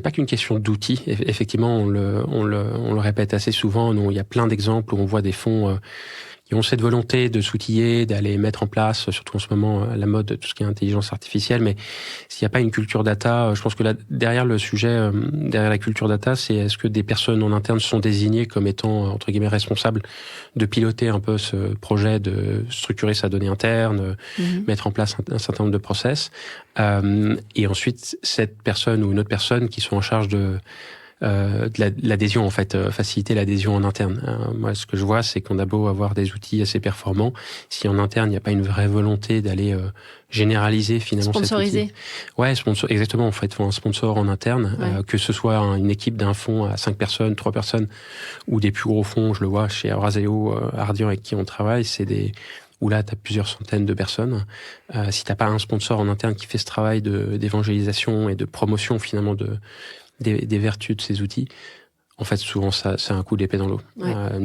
pas qu'une question d'outils. Effectivement, on le répète assez souvent. Il y a plein d'exemples où on voit des fonds qui ont cette volonté de s'outiller, d'aller mettre en place, surtout en ce moment, à la mode, tout ce qui est intelligence artificielle. Mais s'il n'y a pas une culture data, je pense que là, derrière le sujet, derrière la culture data, c'est est-ce que des personnes en interne sont désignées comme étant, entre guillemets, responsables de piloter un peu ce projet, de structurer sa donnée interne, mettre en place un certain nombre de process. Et ensuite, cette personne ou une autre personne qui sont en charge de l'adhésion, en fait, faciliter l'adhésion en interne. Moi, ce que je vois, c'est qu'on a beau avoir des outils assez performants, si en interne, il n'y a pas une vraie volonté d'aller généraliser finalement sponsoriser. cet outil. Ouais, exactement, en fait, il faut un sponsor en interne, que ce soit une équipe d'un fonds à 5 personnes, 3 personnes, ou des plus gros fonds, je le vois chez Euraseo, Ardian, avec qui on travaille, où là, tu as plusieurs centaines de personnes. Si tu n'as pas un sponsor en interne qui fait ce travail d'évangélisation et de promotion finalement des vertus de ces outils, en fait, souvent, c'est un coup d'épée dans l'eau. Ouais. Nous,